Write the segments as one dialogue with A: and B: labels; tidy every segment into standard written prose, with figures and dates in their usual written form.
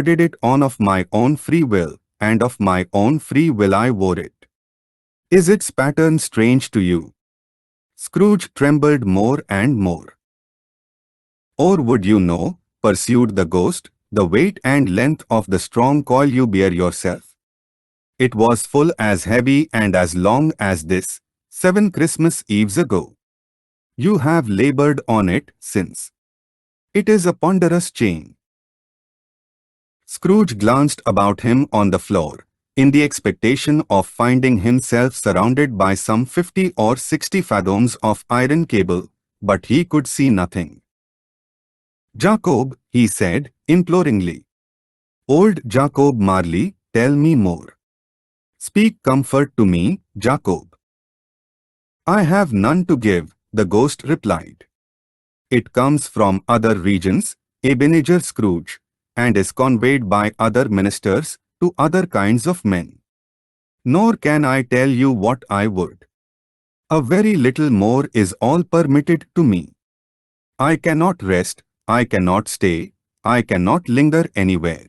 A: did it on of my own free will, and of my own free will I wore it. Is its pattern strange to you? Scrooge trembled more and more. Or would you know, pursued the ghost, the weight and length of the strong coil you bear yourself? It was full as heavy and as long as this, 7 Christmas Eves ago. You have labored on it since. It is a ponderous chain. Scrooge glanced about him on the floor, in the expectation of finding himself surrounded by some 50 or 60 fathoms of iron cable, but he could see nothing. Jacob, he said, imploringly. Old Jacob Marley, tell me more. Speak comfort to me, Jacob. I have none to give, the ghost replied. It comes from other regions, Ebenezer Scrooge, and is conveyed by other ministers to other kinds of men. Nor can I tell you what I would. A very little more is all permitted to me. I cannot rest, I cannot stay, I cannot linger anywhere.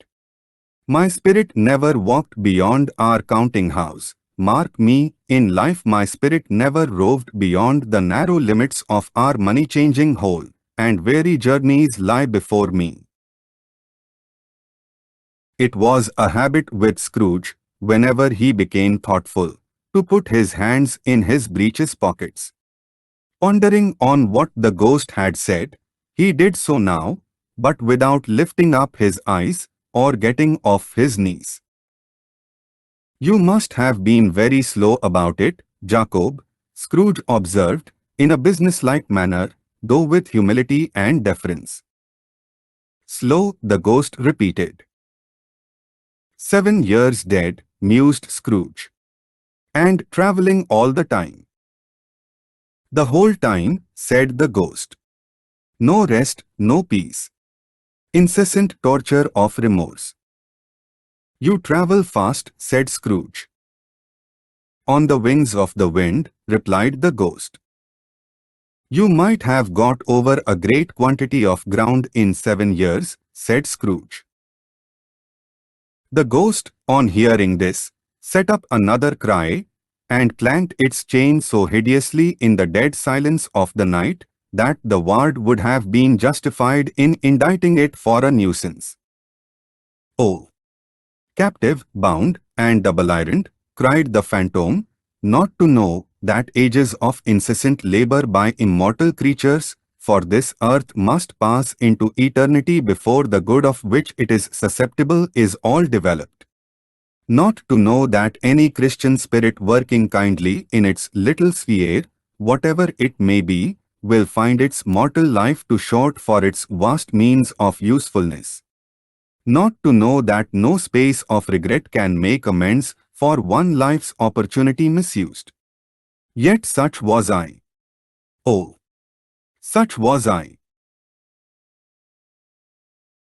A: My spirit never walked beyond our counting house. Mark me, in life my spirit never roved beyond the narrow limits of our money-changing hole, and weary journeys lie before me. It was a habit with Scrooge, whenever he became thoughtful, to put his hands in his breeches pockets. Pondering on what the ghost had said, he did so now, but without lifting up his eyes or getting off his knees. You must have been very slow about it, Jacob, Scrooge observed, in a businesslike manner, though with humility and deference. Slow, the ghost repeated. 7 years dead, mused Scrooge. And travelling all the time. The whole time, said the ghost. No rest, no peace. Incessant torture of remorse. You travel fast, said Scrooge. On the wings of the wind, replied the ghost. You might have got over a great quantity of ground in 7 years, said Scrooge. The ghost, on hearing this, set up another cry, and clanked its chain so hideously in the dead silence of the night, that the ward would have been justified in indicting it for a nuisance. Oh! Captive, bound, and double-ironed, cried the phantom, not to know that ages of incessant labor by immortal creatures, for this earth must pass into eternity before the good of which it is susceptible is all developed. Not to know that any Christian spirit working kindly in its little sphere, whatever it may be, will find its mortal life too short for its vast means of usefulness. Not to know that no space of regret can make amends for one life's opportunity misused. Yet such was I. Oh! Such was I.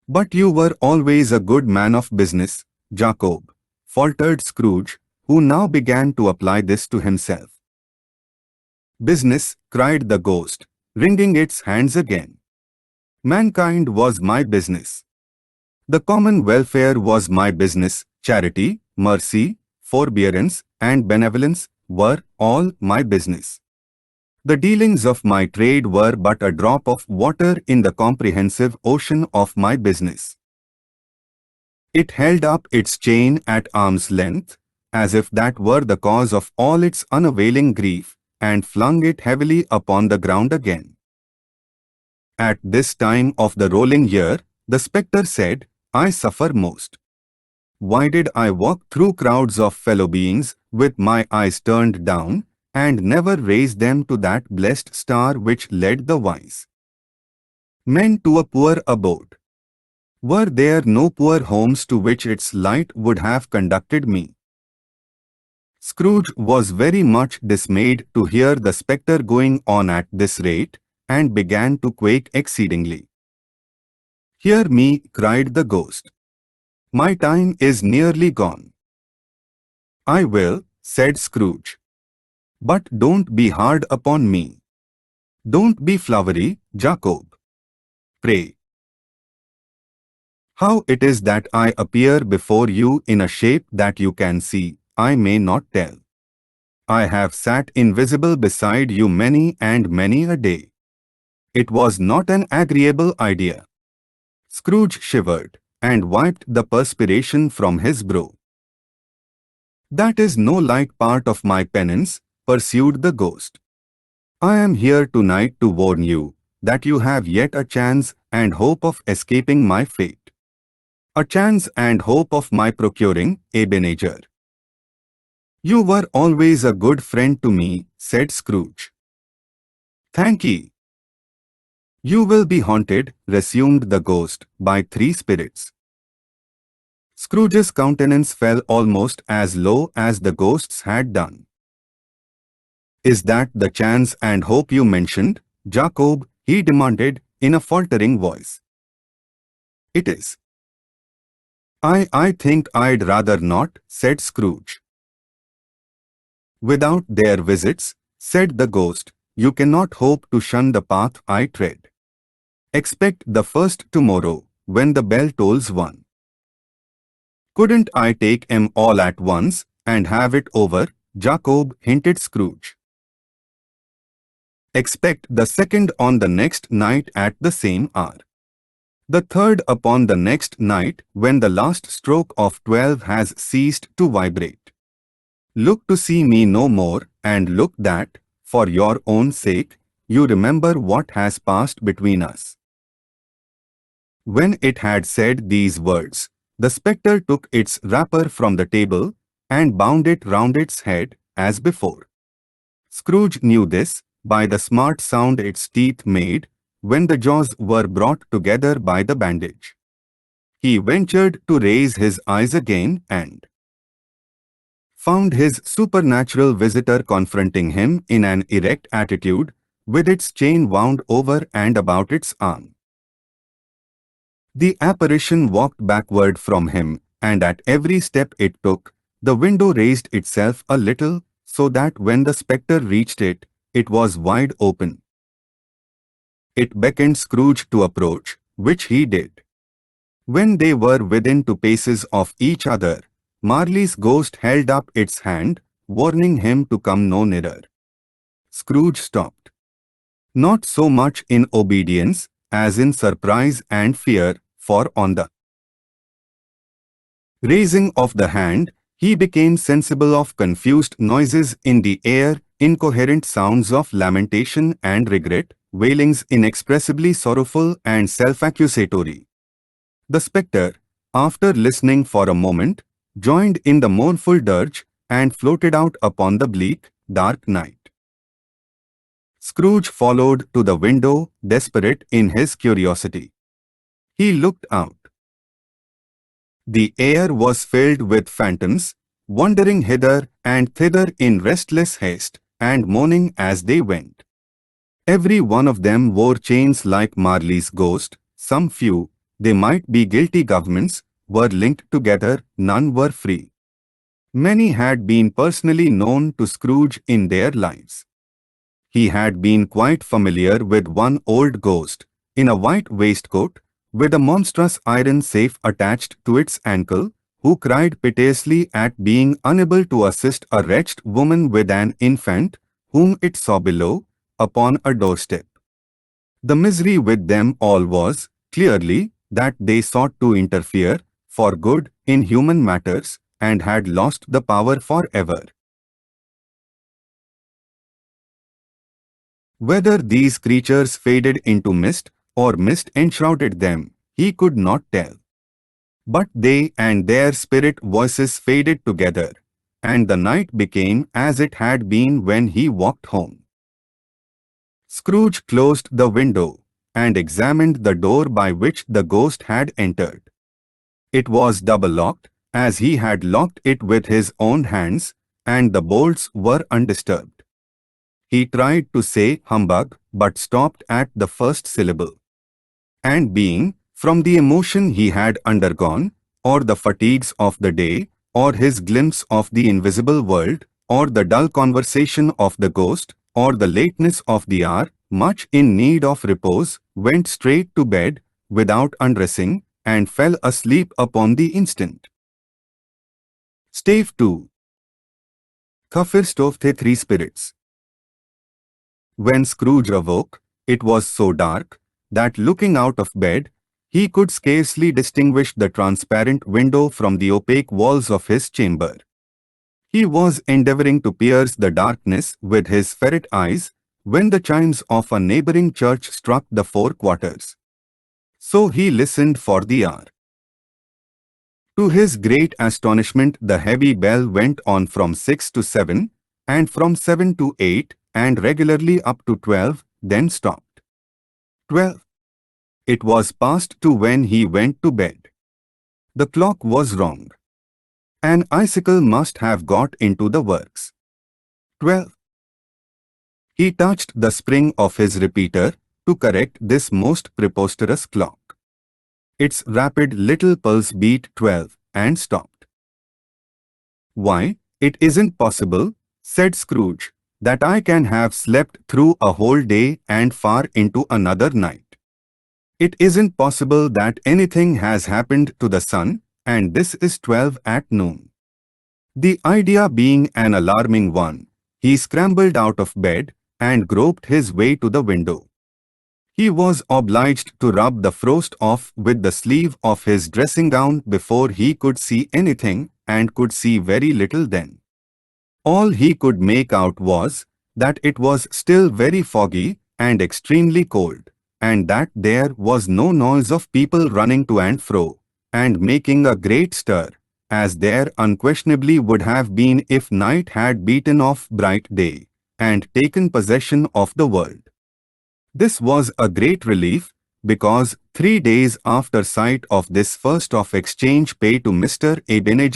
A: But you were always a good man of business, Jacob, faltered Scrooge, who now began to apply this to himself. Business, cried the ghost, wringing its hands again. Mankind was my business. The common welfare was my business, charity, mercy, forbearance, and benevolence were all my business. The dealings of my trade were but a drop of water in the comprehensive ocean of my business. It held up its chain at arm's length, as if that were the cause of all its unavailing grief, and flung it heavily upon the ground again. At this time of the rolling year, the spectre said, I suffer most. Why did I walk through crowds of fellow beings, with my eyes turned down, and never raise them to that blessed star which led the wise men to a poor abode? Were there no poor homes to which its light would have conducted me? Scrooge was very much dismayed to hear the spectre going on at this rate, and began to quake exceedingly. Hear me, cried the ghost. My time is nearly gone. I will, said Scrooge. But don't be hard upon me. Don't be flowery, Jacob. Pray. How it is that I appear before you in a shape that you can see, I may not tell. I have sat invisible beside you many and many a day. It was not an agreeable idea. Scrooge shivered and wiped the perspiration from his brow. That is no light part of my penance, pursued the ghost. I am here tonight to warn you that you have yet a chance and hope of escaping my fate. A chance and hope of my procuring Ebenezer. You were always a good friend to me, said Scrooge. Thank ye. You will be haunted, resumed the ghost, by 3 spirits. Scrooge's countenance fell almost as low as the ghost's had done. Is that the chance and hope you mentioned, Jacob? He demanded, in a faltering voice. It is. I think I'd rather not, said Scrooge. Without their visits, said the ghost, you cannot hope to shun the path I tread. Expect the first tomorrow, when the bell tolls 1. Couldn't I take 'em all at once, and have it over, Jacob? Hinted Scrooge. Expect the second on the next night at the same hour. The third upon the next night when the last stroke of 12 has ceased to vibrate. Look to see me no more, and look that, for your own sake, you remember what has passed between us. When it had said these words, the spectre took its wrapper from the table and bound it round its head, as before. Scrooge knew this by the smart sound its teeth made when the jaws were brought together by the bandage. He ventured to raise his eyes again and found his supernatural visitor confronting him in an erect attitude, with its chain wound over and about its arm. The apparition walked backward from him, and at every step it took, the window raised itself a little, so that when the spectre reached it, it was wide open. It beckoned Scrooge to approach, which he did. When they were within 2 paces of each other, Marley's ghost held up its hand, warning him to come no nearer. Scrooge stopped. Not so much in obedience as in surprise and fear, for on the raising of the hand, he became sensible of confused noises in the air, incoherent sounds of lamentation and regret, wailings inexpressibly sorrowful and self-accusatory. The spectre, after listening for a moment, joined in the mournful dirge and floated out upon the bleak, dark night. Scrooge followed to the window, desperate in his curiosity. He looked out. The air was filled with phantoms, wandering hither and thither in restless haste, and moaning as they went. Every one of them wore chains like Marley's ghost. Some few, they might be guilty governments, were linked together, none were free. Many had been personally known to Scrooge in their lives. He had been quite familiar with one old ghost, in a white waistcoat, with a monstrous iron safe attached to its ankle, who cried piteously at being unable to assist a wretched woman with an infant, whom it saw below, upon a doorstep. The misery with them all was, clearly, that they sought to interfere, for good, in human matters, and had lost the power forever. Whether these creatures faded into mist, or mist enshrouded them, he could not tell. But they and their spirit voices faded together, and the night became as it had been when he walked home. Scrooge closed the window, and examined the door by which the ghost had entered. It was double-locked, as he had locked it with his own hands, and the bolts were undisturbed. He tried to say humbug, but stopped at the first syllable. And being, from the emotion he had undergone, or the fatigues of the day, or his glimpse of the invisible world, or the dull conversation of the ghost, or the lateness of the hour, much in need of repose, went straight to bed, without undressing, and fell asleep upon the instant. Stave 2. Kafir stove the three spirits. When Scrooge awoke, it was so dark that looking out of bed, he could scarcely distinguish the transparent window from the opaque walls of his chamber. He was endeavoring to pierce the darkness with his ferret eyes when the chimes of a neighboring church struck the 4 quarters. So he listened for the hour. To his great astonishment, the heavy bell went on from 6 to 7, and from 7 to 8, and regularly up to 12, then stopped. 12. It was past 2 when he went to bed. The clock was wrong. An icicle must have got into the works. 12. He touched the spring of his repeater to correct this most preposterous clock. Its rapid little pulse beat 12 and stopped. "Why, it isn't possible," said Scrooge, "that I can have slept through a whole day and far into another night. It isn't possible that anything has happened to the sun, and this is 12 at noon." The idea being an alarming one, he scrambled out of bed and groped his way to the window. He was obliged to rub the frost off with the sleeve of his dressing gown before he could see anything, and could see very little then. All he could make out was that it was still very foggy and extremely cold, and that there was no noise of people running to and fro, and making a great stir, as there unquestionably would have been if night had beaten off bright day, and taken possession of the world. This was a great relief, because 3 days after sight of this first of exchange pay to Mr. Ebenezer